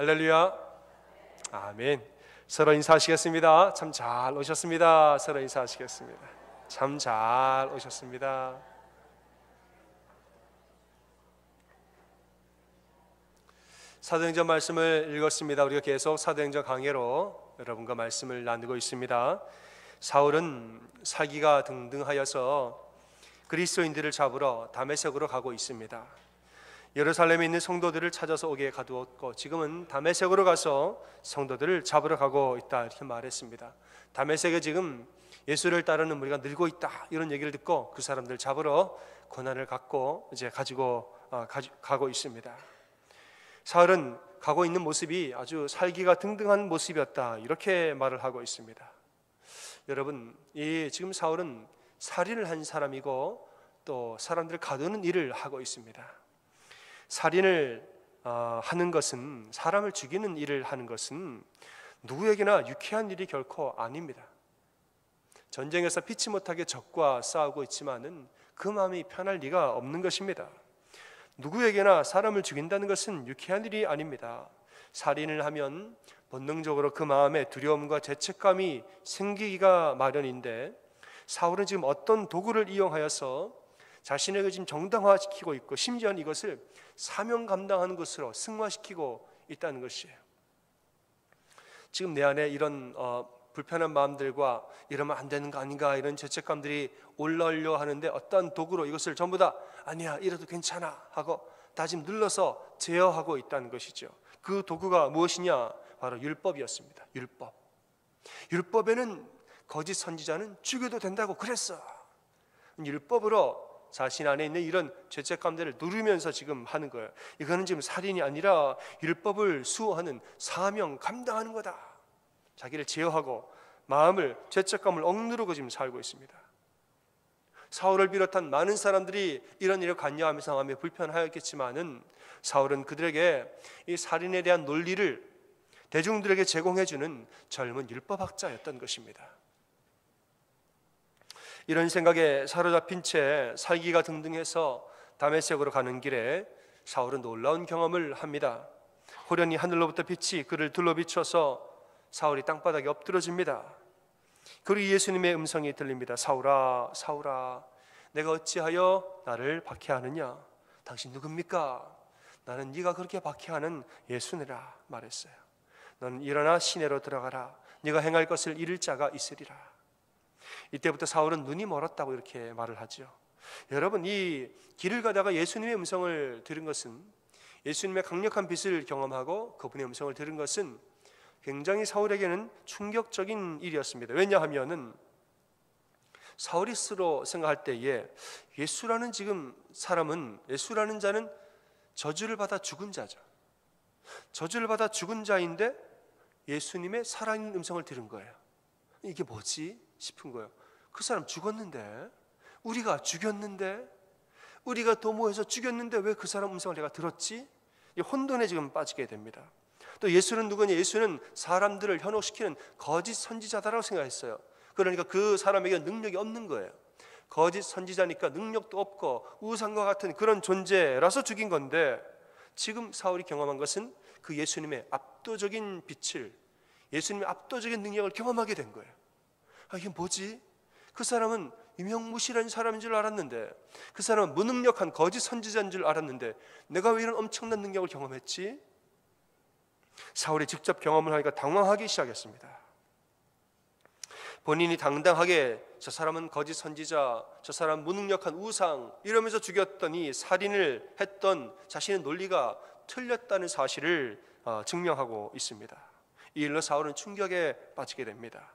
할렐루야. 아멘. 서로 인사하시겠습니다. 참 잘 오셨습니다. 서로 인사하시겠습니다. 참 잘 오셨습니다. 사도행전 말씀을 읽었습니다. 우리가 계속 사도행전 강해로 여러분과 말씀을 나누고 있습니다. 사울은 사기가 등등하여서 그리스도인들을 잡으러 다메섹으로 가고 있습니다. 예루살렘에 있는 성도들을 찾아서 오게 가두었고 지금은 다메섹으로 가서 성도들을 잡으러 가고 있다 이렇게 말했습니다. 다메섹에 지금 예수를 따르는 무리가 늘고 있다 이런 얘기를 듣고 그 사람들 잡으러 고난을 갖고 이제 가고 있습니다. 사울은 가고 있는 모습이 아주 살기가 등등한 모습이었다 이렇게 말을 하고 있습니다. 여러분, 지금 사울은 살인을 한 사람이고 또 사람들을 가두는 일을 하고 있습니다. 살인을 하는 것은, 사람을 죽이는 일을 하는 것은 누구에게나 유쾌한 일이 결코 아닙니다. 전쟁에서 피치 못하게 적과 싸우고 있지만은 그 마음이 편할 리가 없는 것입니다. 누구에게나 사람을 죽인다는 것은 유쾌한 일이 아닙니다. 살인을 하면 본능적으로 그 마음에 두려움과 죄책감이 생기기가 마련인데 사울은 지금 어떤 도구를 이용하여서 자신에게 지금 정당화시키고 있고 심지어는 이것을 사명 감당하는 것으로 승화시키고 있다는 것이에요. 지금 내 안에 이런 불편한 마음들과 이러면 안 되는 거 아닌가 이런 죄책감들이 올라오려 하는데 어떤 도구로 이것을 전부 다 아니야 이래도 괜찮아 하고 다짐 눌러서 제어하고 있다는 것이죠. 그 도구가 무엇이냐? 바로 율법이었습니다. 율법에는 거짓 선지자는 죽여도 된다고 그랬어. 율법으로 자신 안에 있는 이런 죄책감들을 누르면서 지금 하는 거예요. 이거는 지금 살인이 아니라 율법을 수호하는 사명 감당하는 거다. 자기를 제어하고 마음을, 죄책감을 억누르고 지금 살고 있습니다. 사울을 비롯한 많은 사람들이 이런 일을 관여하면서 마음이 불편하였겠지만은 사울은 그들에게 이 살인에 대한 논리를 대중들에게 제공해주는 젊은 율법학자였던 것입니다. 이런 생각에 사로잡힌 채 살기가 등등해서 다메섹으로 가는 길에 사울은 놀라운 경험을 합니다. 호련히 하늘로부터 빛이 그를 둘러비춰서 사울이 땅바닥에 엎드러집니다. 그리고 예수님의 음성이 들립니다. 사울아, 사울아, 내가 어찌하여 나를 박해하느냐? 당신 누굽니까? 나는 네가 그렇게 박해하는 예수니라 말했어요. 너는 일어나 시내로 들어가라. 네가 행할 것을 이룰 자가 있으리라. 이때부터 사울은 눈이 멀었다고 이렇게 말을 하죠. 여러분, 이 길을 가다가 예수님의 음성을 들은 것은, 예수님의 강력한 빛을 경험하고 그분의 음성을 들은 것은 굉장히 사울에게는 충격적인 일이었습니다. 왜냐하면은 사울이 스스로 생각할 때에 예수라는 지금 사람은, 예수라는 자는 저주를 받아 죽은 자죠. 저주를 받아 죽은 자인데 예수님의 살아있는 음성을 들은 거예요. 이게 뭐지? 싶은 거예요. 그 사람 죽었는데, 우리가 죽였는데, 우리가 도모해서 죽였는데 왜 그 사람 음성을 내가 들었지? 이 혼돈에 지금 빠지게 됩니다. 또 예수는 누구냐? 예수는 사람들을 현혹시키는 거짓 선지자다라고 생각했어요. 그러니까 그 사람에게 능력이 없는 거예요. 거짓 선지자니까 능력도 없고 우상과 같은 그런 존재라서 죽인 건데, 지금 사울이 경험한 것은 그 예수님의 압도적인 빛을, 예수님의 압도적인 능력을 경험하게 된 거예요. 이게 뭐지? 그 사람은 유명무실한 사람인 줄 알았는데, 그 사람은 무능력한 거짓 선지자인 줄 알았는데 내가 왜 이런 엄청난 능력을 경험했지? 사울이 직접 경험을 하니까 당황하기 시작했습니다. 본인이 당당하게 저 사람은 거짓 선지자, 저 사람 무능력한 우상 이러면서 죽였더니 살인을 했던 자신의 논리가 틀렸다는 사실을 증명하고 있습니다. 이 일로 사울은 충격에 빠지게 됩니다.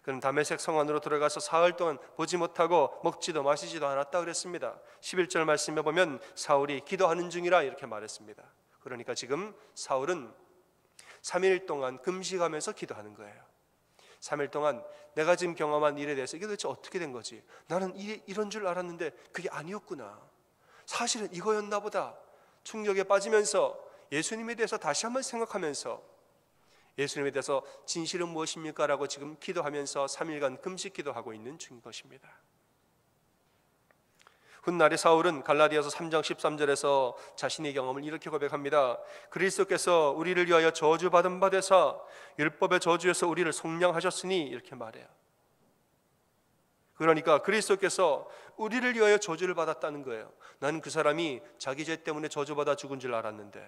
그는 다메섹 성 안으로 들어가서 사흘 동안 보지 못하고 먹지도 마시지도 않았다 그랬습니다. 11절 말씀에 보면 사울이 기도하는 중이라 이렇게 말했습니다. 그러니까 지금 사울은 3일 동안 금식하면서 기도하는 거예요. 3일 동안 내가 지금 경험한 일에 대해서 이게 도대체 어떻게 된 거지? 나는 이런 줄 알았는데 그게 아니었구나. 사실은 이거였나 보다. 충격에 빠지면서 예수님에 대해서 다시 한번 생각하면서 예수님에 대해서 진실은 무엇입니까? 라고 지금 기도하면서 3일간 금식 기도하고 있는 중인 것입니다. 훗날에 사울은 갈라디아서 3장 13절에서 자신의 경험을 이렇게 고백합니다. 그리스도께서 우리를 위하여 저주받은 바 되사 율법의 저주에서 우리를 속량하셨으니, 이렇게 말해요. 그러니까 그리스도께서 우리를 위하여 저주를 받았다는 거예요. 나는 그 사람이 자기 죄 때문에 저주받아 죽은 줄 알았는데,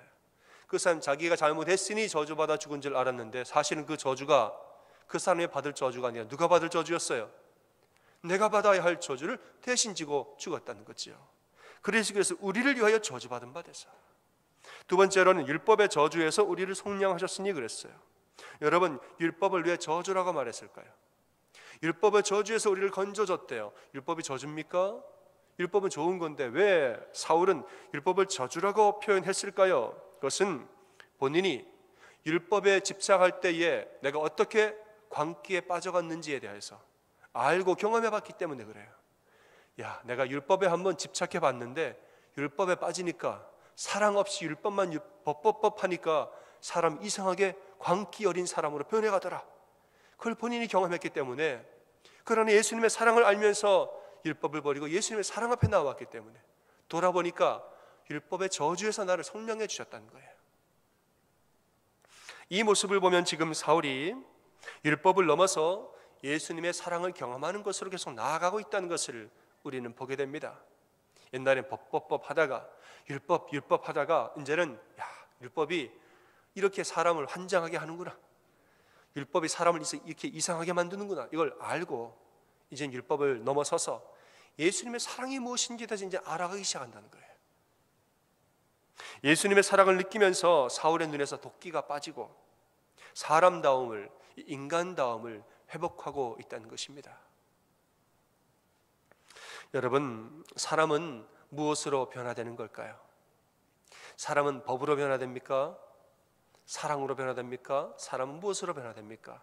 그 사람 자기가 잘못했으니 저주받아 죽은 줄 알았는데, 사실은 그 저주가 그 사람이 받을 저주가 아니라 누가 받을 저주였어요? 내가 받아야 할 저주를 대신 지고 죽었다는 거죠. 그래서 우리를 위하여 저주받은 바 되사. 두 번째로는 율법의 저주에서 우리를 속량하셨으니 그랬어요. 여러분, 율법을 왜 저주라고 말했을까요? 율법의 저주에서 우리를 건져줬대요. 율법이 저주입니까? 율법은 좋은 건데 왜 사울은 율법을 저주라고 표현했을까요? 그것은 본인이 율법에 집착할 때에 내가 어떻게 광기에 빠져갔는지에 대해서 알고 경험해봤기 때문에 그래요. 야, 내가 율법에 한번 집착해봤는데 율법에 빠지니까 사랑 없이 율법만 법하니까 사람 이상하게 광기 어린 사람으로 변해가더라. 그걸 본인이 경험했기 때문에, 그러나 예수님의 사랑을 알면서 율법을 버리고 예수님의 사랑 앞에 나왔기 때문에 돌아보니까 율법의 저주에서 나를 성령해 주셨다는 거예요. 이 모습을 보면 지금 사울이 율법을 넘어서 예수님의 사랑을 경험하는 것으로 계속 나아가고 있다는 것을 우리는 보게 됩니다. 옛날엔 법 하다가 율법 하다가 이제는 율법이 이렇게 사람을 환장하게 하는구나, 율법이 사람을 이렇게 이상하게 만드는구나, 이걸 알고 이제 율법을 넘어서서 예수님의 사랑이 무엇인지 다시 이제 알아가기 시작한다는 거예요. 예수님의 사랑을 느끼면서 사울의 눈에서 도끼가 빠지고 사람다움을, 인간다움을 회복하고 있다는 것입니다. 여러분, 사람은 무엇으로 변화되는 걸까요? 사람은 법으로 변화됩니까? 사랑으로 변화됩니까? 사람은 무엇으로 변화됩니까?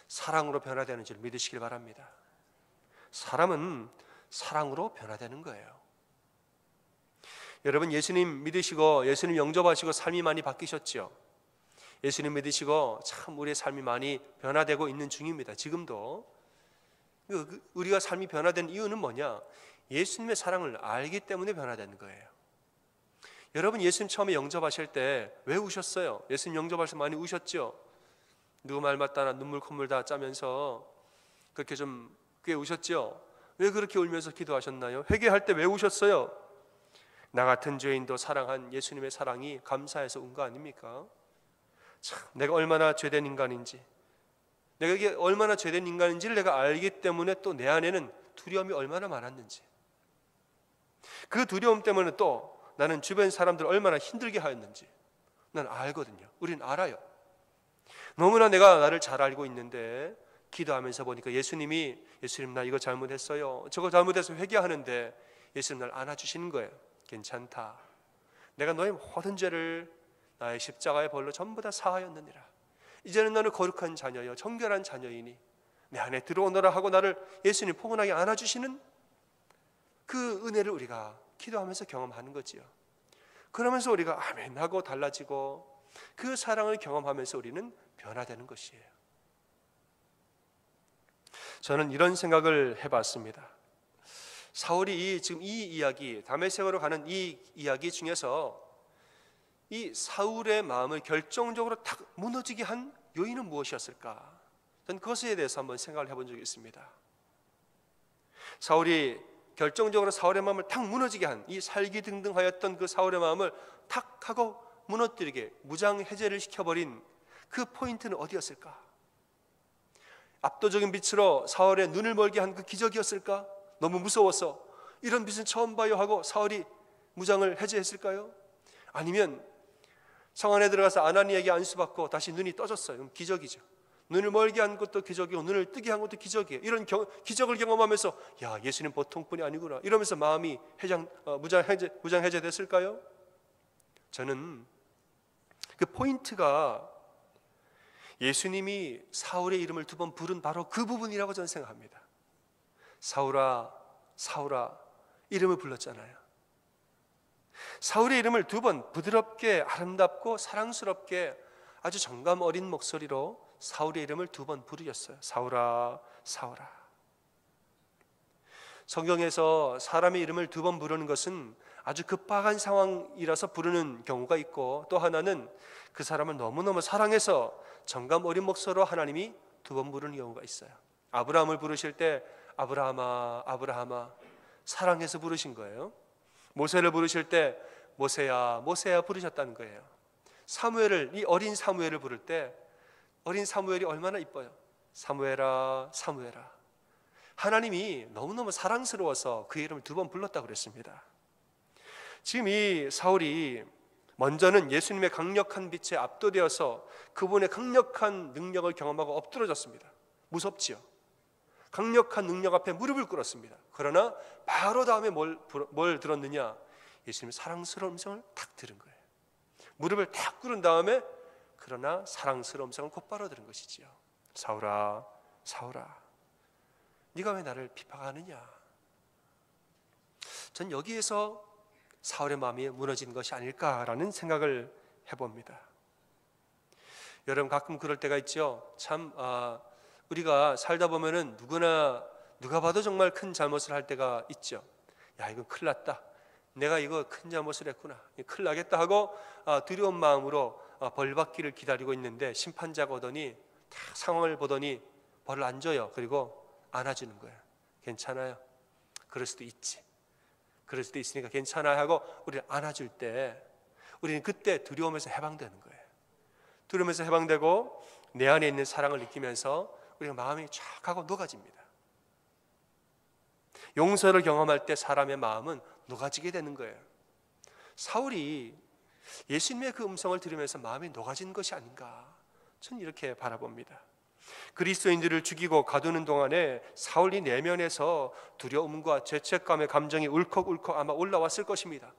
사랑으로 변화되는 줄 믿으시길 바랍니다. 사람은 사랑으로 변화되는 거예요. 여러분, 예수님 믿으시고 예수님 영접하시고 삶이 많이 바뀌셨죠? 예수님 믿으시고 참 우리의 삶이 많이 변화되고 있는 중입니다. 지금도. 우리가 삶이 변화된 이유는 뭐냐? 예수님의 사랑을 알기 때문에 변화되는 거예요. 여러분, 예수님 처음에 영접하실 때 왜 우셨어요? 예수님 영접하실 때 많이 우셨죠? 누구 말 맞다나 눈물 콧물 다 짜면서 그렇게 좀 꽤 우셨죠? 왜 그렇게 울면서 기도하셨나요? 회개할 때 왜 우셨어요? 나 같은 죄인도 사랑한 예수님의 사랑이 감사해서 운 거 아닙니까? 참, 내가 얼마나 죄된 인간인지, 내가 이게 얼마나 죄된 인간인지를 내가 알기 때문에 또 내 안에는 두려움이 얼마나 많았는지, 그 두려움 때문에 또 나는 주변 사람들을 얼마나 힘들게 하였는지 난 알거든요. 우리는 알아요. 너무나 내가 나를 잘 알고 있는데 기도하면서 보니까 예수님 나 이거 잘못했어요, 저거 잘못해서 회개하는데 예수님 날 안아주시는 거예요. 괜찮다, 내가 너의 모든 죄를 나의 십자가의 벌로 전부 다 사하였느니라. 이제는 너는 거룩한 자녀여 정결한 자녀이니 내 안에 들어오너라 하고 나를 예수님 포근하게 안아주시는 그 은혜를 우리가 기도하면서 경험하는 거지요. 그러면서 우리가 아멘 하고 달라지고 그 사랑을 경험하면서 우리는 변화되는 것이에요. 저는 이런 생각을 해봤습니다. 사울이 지금 이 이야기, 다메섹으로 가는 이 이야기 중에서 이 사울의 마음을 결정적으로 탁 무너지게 한 요인은 무엇이었을까? 저는 그것에 대해서 한번 생각을 해본 적이 있습니다. 사울이 결정적으로 사울의 마음을 탁 무너지게 한, 이 살기등등하였던 그 사울의 마음을 탁 하고 무너뜨리게 무장해제를 시켜버린 그 포인트는 어디였을까? 압도적인 빛으로 사울의 눈을 멀게 한 그 기적이었을까? 너무 무서워서 이런 빛은 처음 봐요 하고 사울이 무장을 해제했을까요? 아니면 성 안에 들어가서 아나니에게 안수받고 다시 눈이 떠졌어요. 그럼 기적이죠. 눈을 멀게 한 것도 기적이고 눈을 뜨게 한 것도 기적이에요. 이런 기적을 경험하면서 야, 예수님 보통 분이 아니구나 이러면서 마음이 무장 해제됐을까요? 저는 그 포인트가 예수님이 사울의 이름을 2번 부른 바로 그 부분이라고 저는 생각합니다. 사울아 사울아 이름을 불렀잖아요. 사울의 이름을 2번 부드럽게 아름답고 사랑스럽게 아주 정감 어린 목소리로 사울의 이름을 2번 부르셨어요. 사울아 사울아. 성경에서 사람의 이름을 두 번 부르는 것은 아주 급박한 상황이라서 부르는 경우가 있고, 또 하나는 그 사람을 너무너무 사랑해서 정감 어린 목소리로 하나님이 두 번 부르는 경우가 있어요. 아브라함을 부르실 때 아브라함아 아브라함아 사랑해서 부르신 거예요. 모세를 부르실 때 모세야 모세야 부르셨다는 거예요. 사무엘을, 이 어린 사무엘을 부를 때 어린 사무엘이 얼마나 이뻐요. 사무엘아 사무엘아. 하나님이 너무너무 사랑스러워서 그 이름을 두 번 불렀다고 그랬습니다. 지금 이 사울이 먼저는 예수님의 강력한 빛에 압도되어서 그분의 강력한 능력을 경험하고 엎드러졌습니다. 무섭지요. 강력한 능력 앞에 무릎을 꿇었습니다. 그러나 바로 다음에 뭘 들었느냐? 예수님의 사랑스러운 음성을 탁 들은 거예요. 무릎을 탁 꿇은 다음에 그러나 사랑스러운 음성을 곧바로 들은 것이지요. 사울아 사울아 네가 왜 나를 비방하느냐? 전 여기에서 사울의 마음이 무너진 것이 아닐까라는 생각을 해봅니다. 여러분 가끔 그럴 때가 있죠. 참 우리가 살다 보면은 누가 봐도 정말 큰 잘못을 할 때가 있죠. 야 이거 큰일 났다. 내가 이거 큰 잘못을 했구나. 큰일 나겠다 하고 두려운 마음으로 벌 받기를 기다리고 있는데 심판자가 오더니 다 상황을 보더니 벌을 안 줘요. 그리고 안아주는 거예요. 괜찮아요. 그럴 수도 있지. 그럴 수도 있으니까 괜찮아 하고 우리를 안아줄 때 우리는 그때 두려움에서 해방되는 거예요. 두려움에서 해방되고 내 안에 있는 사랑을 느끼면서 우리가 마음이 쫙 하고 녹아집니다. 용서를 경험할 때 사람의 마음은 녹아지게 되는 거예요. 사울이 예수님의 그 음성을 들으면서 마음이 녹아진 것이 아닌가, 저는 이렇게 바라봅니다. 그리스도인들을 죽이고 가두는 동안에 사울이 내면에서 두려움과 죄책감의 감정이 울컥울컥 아마 올라왔을 것입니다.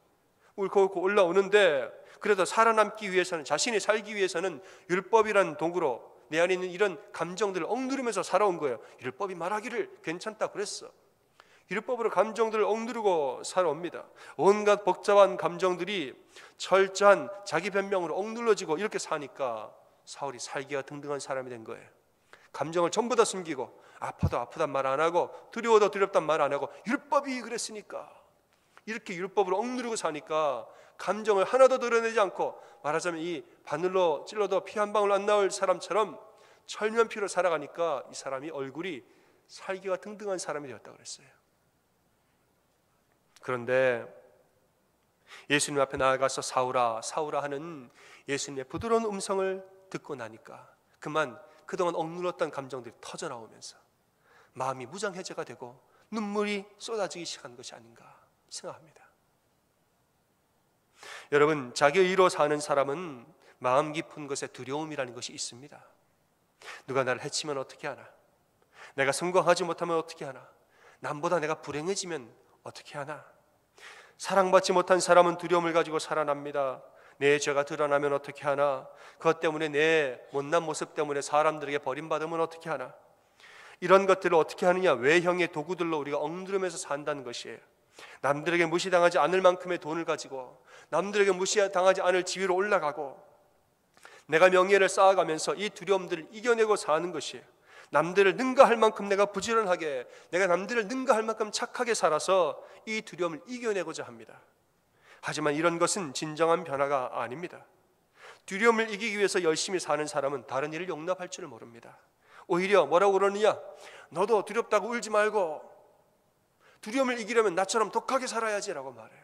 울컥울컥 올라오는데 그래도 살아남기 위해서는, 자신이 살기 위해서는 율법이란 도구로 내 안에 있는 이런 감정들을 억누르면서 살아온 거예요. 율법이 말하기를 괜찮다 그랬어. 율법으로 감정들을 억누르고 살아옵니다. 온갖 복잡한 감정들이 철저한 자기 변명으로 억눌러지고 이렇게 사니까 사울이 살기가 등등한 사람이 된 거예요. 감정을 전부 다 숨기고 아파도 아프단 말 안 하고 두려워도 두렵단 말 안 하고 율법이 그랬으니까 이렇게 율법으로 억누르고 사니까 감정을 하나도 드러내지 않고, 말하자면 이 바늘로 찔러도 피 한 방울 안 나올 사람처럼 철면피로 살아가니까 이 사람이 얼굴이 살기가 등등한 사람이 되었다고 그랬어요. 그런데 예수님 앞에 나아가서 사울아 사울아 하는 예수님의 부드러운 음성을 듣고 나니까 그만 그동안 억눌렀던 감정들이 터져나오면서 마음이 무장해제가 되고 눈물이 쏟아지기 시작한 것이 아닌가 생각합니다. 여러분, 자기 의로 사는 사람은 마음 깊은 것에 두려움이라는 것이 있습니다. 누가 나를 해치면 어떻게 하나? 내가 성공하지 못하면 어떻게 하나? 남보다 내가 불행해지면 어떻게 하나? 사랑받지 못한 사람은 두려움을 가지고 살아납니다. 내 죄가 드러나면 어떻게 하나? 그것 때문에 내 못난 모습 때문에 사람들에게 버림받으면 어떻게 하나? 이런 것들을 어떻게 하느냐? 외형의 도구들로 우리가 억누르면서 산다는 것이에요. 남들에게 무시당하지 않을 만큼의 돈을 가지고 남들에게 무시당하지 않을 지위로 올라가고 내가 명예를 쌓아가면서 이 두려움들을 이겨내고 사는 것이에요. 남들을 능가할 만큼 내가 부지런하게, 내가 남들을 능가할 만큼 착하게 살아서 이 두려움을 이겨내고자 합니다. 하지만 이런 것은 진정한 변화가 아닙니다. 두려움을 이기기 위해서 열심히 사는 사람은 다른 일을 용납할 줄을 모릅니다. 오히려 뭐라고 그러느냐? 너도 두렵다고 울지 말고 두려움을 이기려면 나처럼 독하게 살아야지라고 말해요.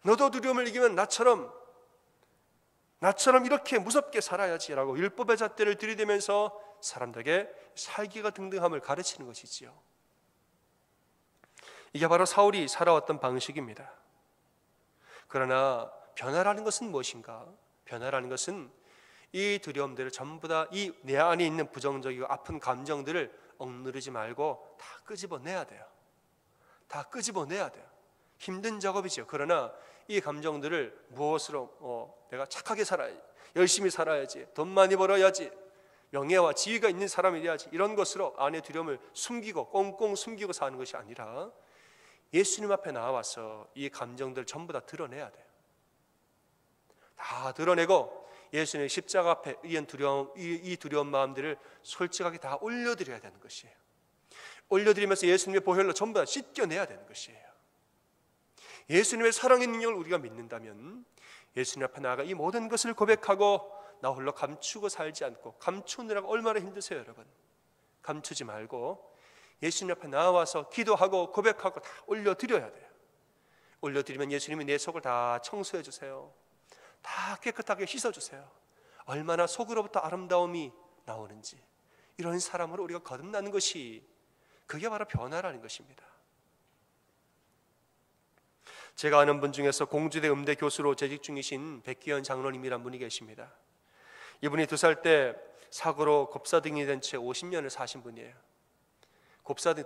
너도 두려움을 이기면 나처럼 이렇게 무섭게 살아야지라고 율법의 잣대를 들이대면서 사람들에게 살기가 등등함을 가르치는 것이지요. 이게 바로 사울이 살아왔던 방식입니다. 그러나 변화라는 것은 무엇인가? 변화라는 것은 이 두려움들을 전부 다 이 내 안에 있는 부정적이고 아픈 감정들을 억누르지 말고 다 끄집어내야 돼요. 다 끄집어내야 돼요. 힘든 작업이죠. 그러나 이 감정들을 무엇으로 내가 착하게 살아야지, 열심히 살아야지, 돈 많이 벌어야지, 명예와 지위가 있는 사람이 돼야지, 이런 것으로 안의 두려움을 숨기고 꽁꽁 숨기고 사는 것이 아니라 예수님 앞에 나와서 이 감정들 전부 다 드러내야 돼요. 다 드러내고 예수님의 십자가 앞에 이 두려운 마음들을 솔직하게 다 올려드려야 되는 것이에요. 올려드리면서 예수님의 보혈로 전부 다 씻겨내야 되는 것이에요. 예수님의 사랑의 능력을 우리가 믿는다면 예수님 앞에 나아가 이 모든 것을 고백하고 나 홀로 감추고 살지 않고, 감추느라고 얼마나 힘드세요 여러분. 감추지 말고 예수님 앞에 나와서 기도하고 고백하고 다 올려드려야 돼요. 올려드리면 예수님이 내 속을 다 청소해 주세요. 다 깨끗하게 씻어주세요. 얼마나 속으로부터 아름다움이 나오는지, 이런 사람으로 우리가 거듭나는 것이, 그게 바로 변화라는 것입니다. 제가 아는 분 중에서 공주대 음대 교수로 재직 중이신 백기현 장로님이란 분이 계십니다. 이분이 2살 때 사고로 곱사등이 된 채 50년을 사신 분이에요.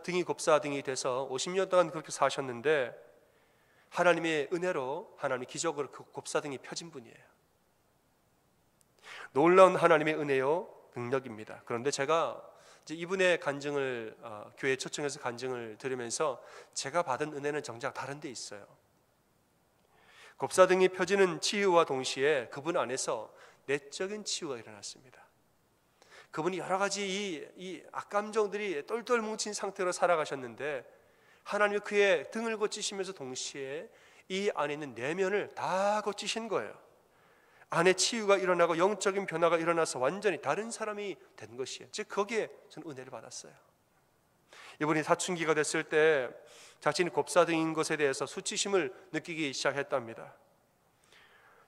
등이 곱사등이 돼서 50년 동안 그렇게 사셨는데 하나님의 은혜로, 하나님의 기적으로 그 곱사등이 펴진 분이에요. 놀라운 하나님의 은혜요, 능력입니다. 그런데 제가 이제 이분의 간증을 교회 초청해서 간증을 들으면서 제가 받은 은혜는 정작 다른 데 있어요. 곱사등이 펴지는 치유와 동시에 그분 안에서 내적인 치유가 일어났습니다. 그분이 여러 가지 이 악감정들이 똘똘 뭉친 상태로 살아가셨는데 하나님이 그의 등을 고치시면서 동시에 이 안에 있는 내면을 다 고치신 거예요. 안에 치유가 일어나고 영적인 변화가 일어나서 완전히 다른 사람이 된 것이에요. 즉 거기에 저는 은혜를 받았어요. 이분이 사춘기가 됐을 때 자신이 곱사등인 것에 대해서 수치심을 느끼기 시작했답니다.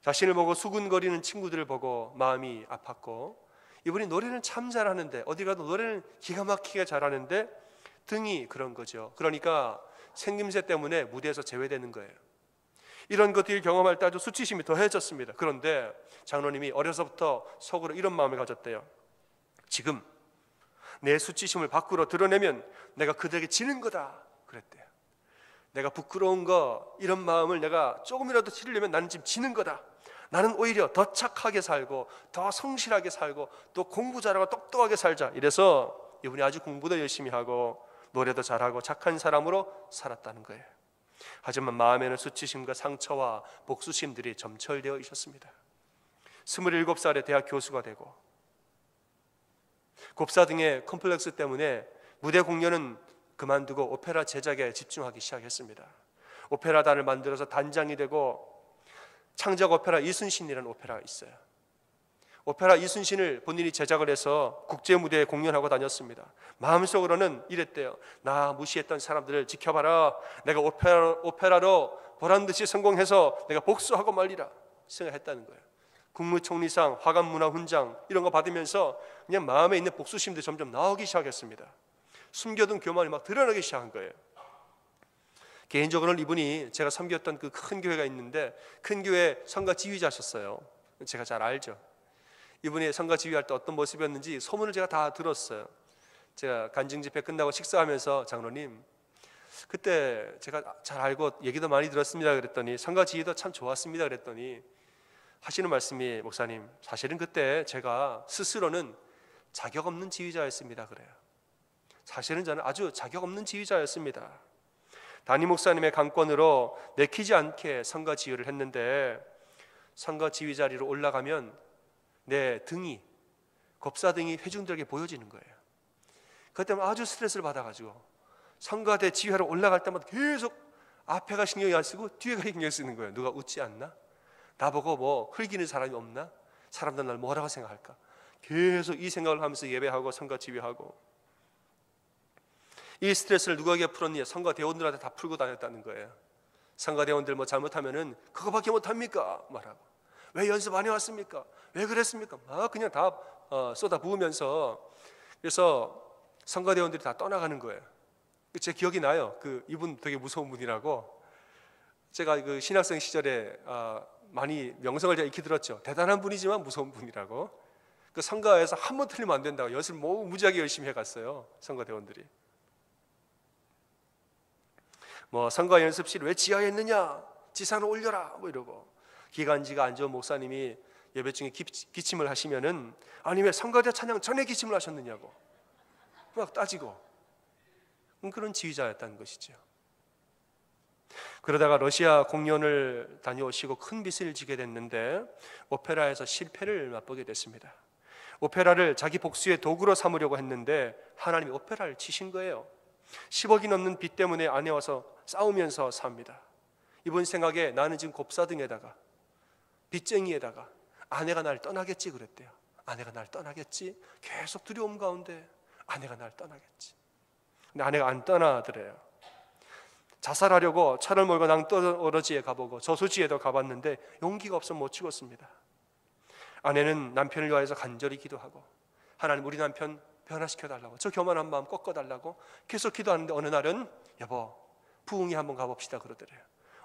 자신을 보고 수군거리는 친구들을 보고 마음이 아팠고, 이분이 노래는 참 잘하는데, 어디 가도 노래는 기가 막히게 잘하는데 등이 그런 거죠. 그러니까 생김새 때문에 무대에서 제외되는 거예요. 이런 것들을 경험할 때 아주 수치심이 더해졌습니다. 그런데 장로님이 어려서부터 속으로 이런 마음을 가졌대요. 지금 내 수치심을 밖으로 드러내면 내가 그들에게 지는 거다 그랬대요. 내가 부끄러운 거, 이런 마음을 내가 조금이라도 치르려면 나는 지금 지는 거다. 나는 오히려 더 착하게 살고 더 성실하게 살고 또 공부 잘하고 똑똑하게 살자. 이래서 이분이 아주 공부도 열심히 하고 노래도 잘하고 착한 사람으로 살았다는 거예요. 하지만 마음에는 수치심과 상처와 복수심들이 점철되어 있었습니다. 27살에 대학 교수가 되고 곱사등의 컴플렉스 때문에 무대 공연은 그만두고 오페라 제작에 집중하기 시작했습니다. 오페라단을 만들어서 단장이 되고 창작 오페라 이순신이라는 오페라가 있어요. 오페라 이순신을 본인이 제작을 해서 국제 무대에 공연하고 다녔습니다. 마음속으로는 이랬대요. 나 무시했던 사람들을 지켜봐라. 내가 오페라로 보란듯이 성공해서 내가 복수하고 말리라 생각했다는 거예요. 국무총리상, 화관문화훈장 이런 거 받으면서 그냥 마음에 있는 복수심들이 점점 나오기 시작했습니다. 숨겨둔 교만이 막 드러나기 시작한 거예요. 개인적으로는 이분이 제가 섬겼던 그 큰 교회가 있는데 큰 교회 성가 지휘자셨어요. 제가 잘 알죠. 이분이 성가 지휘할 때 어떤 모습이었는지 소문을 제가 다 들었어요. 제가 간증 집회 끝나고 식사하면서 장로님, 그때 제가 잘 알고 얘기도 많이 들었습니다 그랬더니 성가 지휘도 참 좋았습니다 그랬더니 하시는 말씀이, 목사님 사실은 그때 제가 스스로는 자격 없는 지휘자였습니다 그래요. 사실은 저는 아주 자격 없는 지휘자였습니다. 담임 목사님의 강권으로 내키지 않게 성가 지휘를 했는데 성가 지휘 자리로 올라가면 내 등이, 곱사등이 회중들에게 보여지는 거예요. 그것 때문에 아주 스트레스를 받아가지고 성가대 지휘하러 올라갈 때마다 계속 앞에가 신경이 안 쓰고 뒤에가 신경 쓰는 거예요. 누가 웃지 않나? 나보고 뭐 흘기는 사람이 없나? 사람들 날 뭐라고 생각할까? 계속 이 생각을 하면서 예배하고 성가 지휘하고, 이 스트레스를 누구에게 풀었냐? 성가 대원들한테 다 풀고 다녔다는 거예요. 성가 대원들 뭐 잘못하면은 그거밖에 못합니까? 말하고, 왜 연습 안 해왔습니까? 왜 그랬습니까? 막 그냥 다 쏟아 부으면서, 그래서 성가 대원들이 다 떠나가는 거예요. 제 기억이 나요. 이분 되게 무서운 분이라고. 제가 그 신학생 시절에 많이 명성을 제가 익히 들었죠. 대단한 분이지만 무서운 분이라고. 그 성가에서 한 번 틀리면 안 된다고 연습을 무지하게 열심히 해갔어요. 성가 대원들이. 뭐 성가 연습실 왜 지하에 있느냐? 지상으로 올려라. 뭐 이러고. 기관지가 안 좋은 목사님이 예배 중에 기침을 하시면은 아니 왜 성가대 찬양 전에 기침을 하셨느냐고 막 따지고, 그런 지휘자였다는 것이죠. 그러다가 러시아 공연을 다녀오시고 큰 빚을 지게 됐는데 오페라에서 실패를 맛보게 됐습니다. 오페라를 자기 복수의 도구로 삼으려고 했는데 하나님이 오페라를 치신 거예요. 10억이 넘는 빚 때문에 아내와 싸우면서 삽니다. 이번 생각에 나는 지금 곱사등에다가 빚쟁이에다가 아내가 날 떠나겠지 그랬대요. 아내가 날 떠나겠지. 계속 두려움 가운데 아내가 날 떠나겠지. 근데 아내가 안 떠나더래요. 자살하려고 차를 몰고 낭떠러지에 가보고 저수지에도 가봤는데 용기가 없어 못 죽었습니다. 아내는 남편을 위하여서 간절히 기도하고 하나님 우리 남편 변화시켜달라고, 저 교만한 마음 꺾어달라고 계속 기도하는데 어느 날은 여보 부흥회 한번 가봅시다 그러더래요.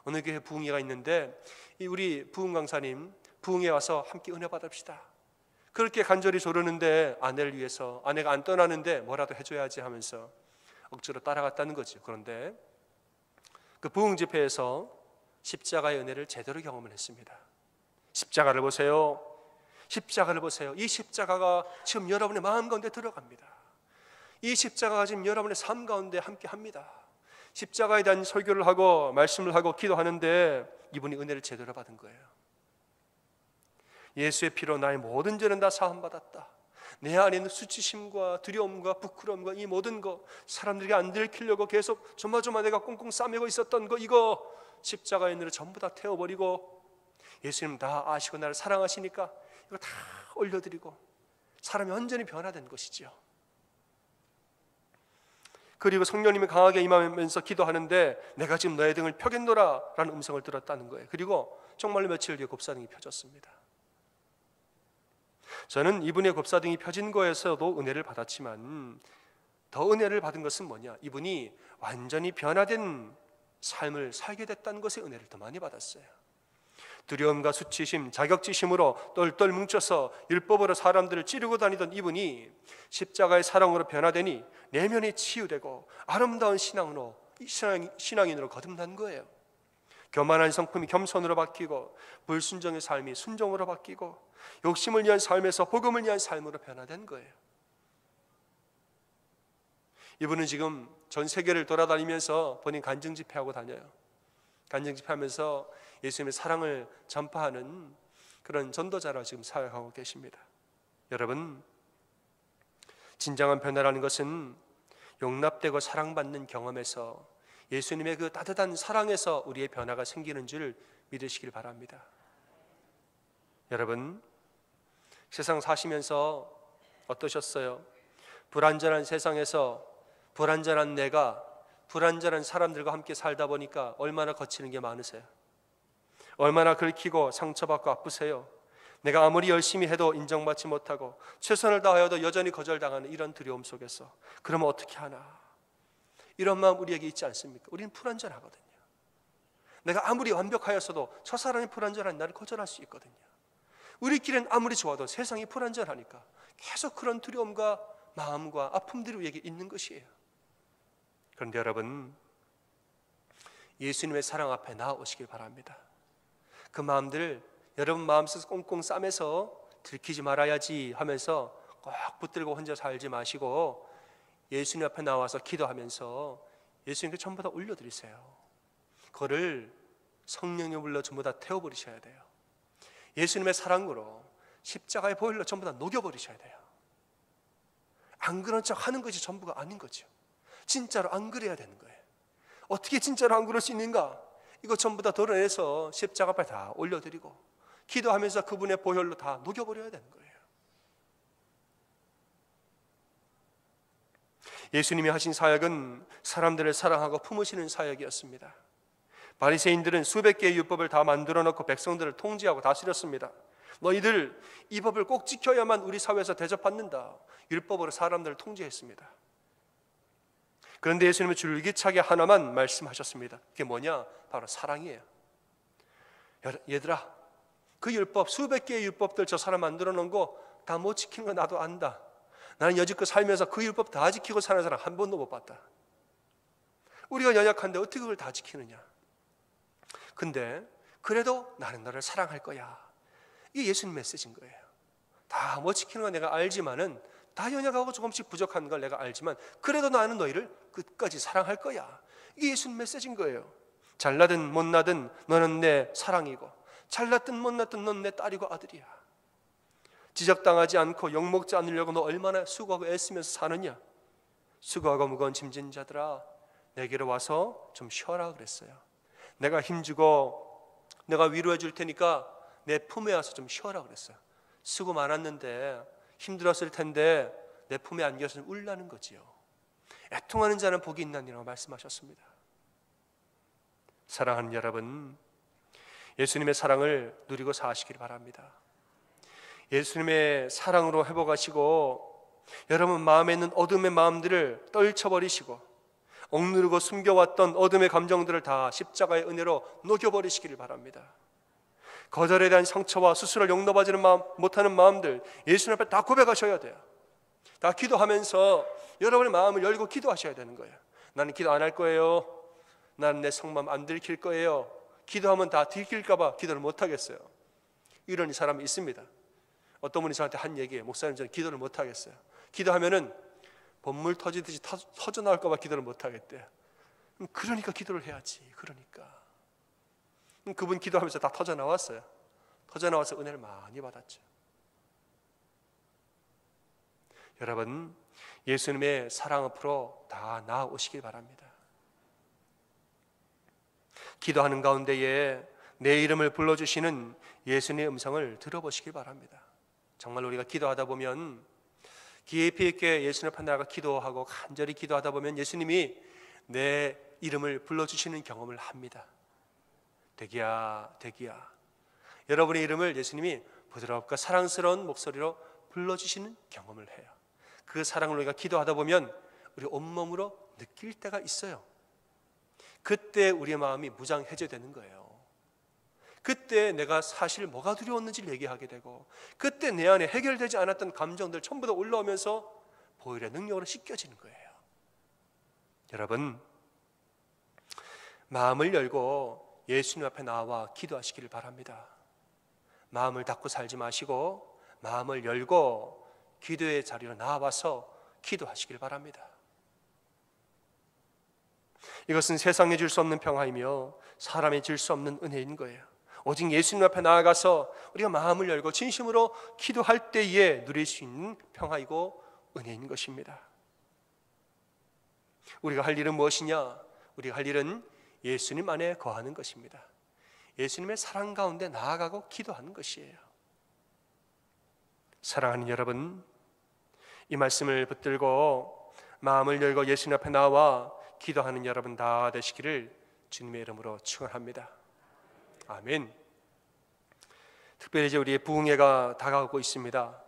어느 교회 부흥회가 있는데 우리 부흥 강사님 부흥회 와서 함께 은혜 받읍시다. 그렇게 간절히 조르는데 아내를 위해서 아내가 안 떠나는데 뭐라도 해줘야지 하면서 억지로 따라갔다는 거죠. 그런데 그 부흥 집회에서 십자가의 은혜를 제대로 경험을 했습니다. 십자가를 보세요. 십자가를 보세요. 이 십자가가 지금 여러분의 마음 가운데 들어갑니다. 이 십자가가 지금 여러분의 삶 가운데 함께 합니다. 십자가에 대한 설교를 하고 말씀을 하고 기도하는데 이분이 은혜를 제대로 받은 거예요. 예수의 피로 나의 모든 죄는 다 사함받았다. 내 안에 있는 수치심과 두려움과 부끄러움과 이 모든 거, 사람들에게 안 들키려고 계속 조마조마 내가 꽁꽁 싸매고 있었던 거, 이거 십자가의 은혜를 전부 다 태워버리고 예수님 다 아시고 나를 사랑하시니까 이거 다 올려드리고 사람이 완전히 변화된 것이죠. 그리고 성령님이 강하게 임하면서 기도하는데 내가 지금 너의 등을 펴겠노라 라는 음성을 들었다는 거예요. 그리고 정말로 며칠 뒤에 곱사등이 펴졌습니다. 저는 이분의 곱사등이 펴진 거에서도 은혜를 받았지만 더 은혜를 받은 것은 뭐냐, 이분이 완전히 변화된 삶을 살게 됐다는 것에 은혜를 더 많이 받았어요. 두려움과 수치심, 자격지심으로 똘똘 뭉쳐서 율법으로 사람들을 찌르고 다니던 이분이 십자가의 사랑으로 변화되니 내면이 치유되고 아름다운 신앙인으로 거듭난 거예요. 교만한 성품이 겸손으로 바뀌고 불순종의 삶이 순종으로 바뀌고 욕심을 위한 삶에서 복음을 위한 삶으로 변화된 거예요. 이분은 지금 전 세계를 돌아다니면서 본인 간증 집회하고 다녀요. 간증 집회하면서 예수님의 사랑을 전파하는 그런 전도자로 지금 사역하고 계십니다. 여러분, 진정한 변화라는 것은 용납되고 사랑받는 경험에서 예수님의 그 따뜻한 사랑에서 우리의 변화가 생기는 줄 믿으시길 바랍니다. 여러분, 세상 사시면서 어떠셨어요? 불완전한 세상에서 불완전한 내가 불완전한 사람들과 함께 살다 보니까 얼마나 거치는 게 많으세요? 얼마나 긁히고 상처받고 아프세요? 내가 아무리 열심히 해도 인정받지 못하고 최선을 다하여도 여전히 거절당하는 이런 두려움 속에서 그러면 어떻게 하나? 이런 마음 우리에게 있지 않습니까? 우리는 불완전하거든요. 내가 아무리 완벽하였어도 저 사람이 불완전한 나를 거절할 수 있거든요. 우리끼리는 아무리 좋아도 세상이 불완전하니까 계속 그런 두려움과 마음과 아픔들이 우리에게 있는 것이에요. 그런데 여러분, 예수님의 사랑 앞에 나아오시길 바랍니다. 그 마음들 여러분 마음속에서 꽁꽁 싸매서 들키지 말아야지 하면서 꼭 붙들고 혼자 살지 마시고 예수님 앞에 나와서 기도하면서 예수님께 전부 다 올려드리세요. 그거를 성령님 불러 전부 다 태워버리셔야 돼요. 예수님의 사랑으로 십자가의 보혈로 전부 다 녹여버리셔야 돼요. 안 그런 척 하는 것이 전부가 아닌 거죠. 진짜로 안 그래야 되는 거예요. 어떻게 진짜로 안 그럴 수 있는가? 이거 전부 다 덜어내서 십자가 앞에 다 올려드리고 기도하면서 그분의 보혈로 다 녹여버려야 되는 거예요. 예수님이 하신 사역은 사람들을 사랑하고 품으시는 사역이었습니다. 바리새인들은 수백 개의 율법을 다 만들어 놓고 백성들을 통제하고 다스렸습니다. 너희들 이 법을 꼭 지켜야만 우리 사회에서 대접받는다. 율법으로 사람들을 통제했습니다. 그런데 예수님은 줄기차게 하나만 말씀하셨습니다. 그게 뭐냐? 바로 사랑이에요. 얘들아, 그 율법, 수백 개의 율법들 저 사람 만들어 놓은 거 다 못 지키는 거 나도 안다. 나는 여지껏 살면서 그 율법 다 지키고 사는 사람 한 번도 못 봤다. 우리가 연약한데 어떻게 그걸 다 지키느냐? 근데 그래도 나는 너를 사랑할 거야. 이게 예수님 메시지인 거예요. 다 못 지키는 건 내가 알지만은, 다 연약하고 조금씩 부족한 걸 내가 알지만 그래도 나는 너희를 끝까지 사랑할 거야. 이게 예수님 메시지인 거예요. 잘나든 못나든 너는 내 사랑이고, 잘났든 못났든 넌 내 딸이고 아들이야. 지적당하지 않고 욕먹지 않으려고 너 얼마나 수고하고 애쓰면서 사느냐. 수고하고 무거운 짐진 자들아 내게로 와서 좀 쉬어라 그랬어요. 내가 힘주고 내가 위로해 줄 테니까 내 품에 와서 좀 쉬어라 그랬어요. 수고 많았는데 힘들었을 텐데 내 품에 안겨서 울라는 거지요. 애통하는 자는 복이 있나니라고 말씀하셨습니다. 사랑하는 여러분, 예수님의 사랑을 누리고 사시길 바랍니다. 예수님의 사랑으로 회복하시고 여러분 마음에 있는 어둠의 마음들을 떨쳐버리시고 억누르고 숨겨왔던 어둠의 감정들을 다 십자가의 은혜로 녹여버리시기를 바랍니다. 거절에 대한 상처와 스스로를 용납하지 못하는 마음들 예수님 앞에 다 고백하셔야 돼요. 다 기도하면서 여러분의 마음을 열고 기도하셔야 되는 거예요. 나는 기도 안 할 거예요. 나는 내 속마음 안 들킬 거예요. 기도하면 다 들킬까 봐 기도를 못 하겠어요. 이런 사람이 있습니다. 어떤 분이 저한테 한 얘기예요. 목사님 저는 기도를 못 하겠어요. 기도하면은 본물 터지듯이 터져 나올까 봐 기도를 못 하겠대요. 그러니까 기도를 해야지. 그러니까 그분 기도하면서 다 터져 나왔어요. 터져 나와서 은혜를 많이 받았죠. 여러분, 예수님의 사랑 앞으로 다 나아오시길 바랍니다. 기도하는 가운데에 내 이름을 불러주시는 예수님의 음성을 들어보시길 바랍니다. 정말 우리가 기도하다 보면 깊이 있게 예수님 앞에 나아가 기도하고 간절히 기도하다 보면 예수님이 내 이름을 불러주시는 경험을 합니다. 대기야, 대기야. 여러분의 이름을 예수님이 부드럽고 사랑스러운 목소리로 불러주시는 경험을 해요. 그 사랑을 우리가 기도하다 보면 우리 온몸으로 느낄 때가 있어요. 그때 우리의 마음이 무장 해제되는 거예요. 그때 내가 사실 뭐가 두려웠는지를 얘기하게 되고 그때 내 안에 해결되지 않았던 감정들 전부 다 올라오면서 보혈의 능력으로 씻겨지는 거예요. 여러분, 마음을 열고 예수님 앞에 나와 기도하시기를 바랍니다. 마음을 닫고 살지 마시고 마음을 열고 기도의 자리로 나와서 기도하시길 바랍니다. 이것은 세상에 줄 수 없는 평화이며 사람이 줄 수 없는 은혜인 거예요. 오직 예수님 앞에 나아가서 우리가 마음을 열고 진심으로 기도할 때에 누릴 수 있는 평화이고 은혜인 것입니다. 우리가 할 일은 무엇이냐? 우리가 할 일은 예수님 안에 거하는 것입니다. 예수님의 사랑 가운데 나아가고 기도하는 것이에요. 사랑하는 여러분, 이 말씀을 붙들고 마음을 열고 예수님 앞에 나와 기도하는 여러분 다 되시기를 주님의 이름으로 축원합니다. 아멘. 특별히 이제 우리의 부흥회가 다가오고 있습니다.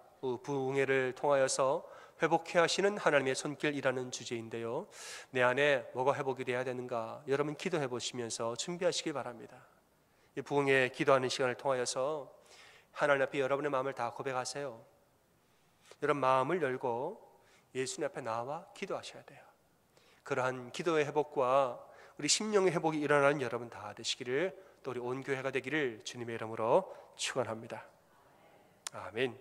부흥회를 통하여서 회복해 하시는 하나님의 손길이라는 주제인데요. 내 안에 뭐가 회복이 돼야 되는가? 여러분 기도해 보시면서 준비하시길 바랍니다. 이 부흥회 기도하는 시간을 통하여서 하나님 앞에 여러분의 마음을 다 고백하세요. 여러분 마음을 열고 예수님 앞에 나와 기도하셔야 돼요. 그러한 기도의 회복과 우리 심령의 회복이 일어나는 여러분 다 되시기를, 또 우리 온 교회가 되기를 주님의 이름으로 축원합니다. 아멘.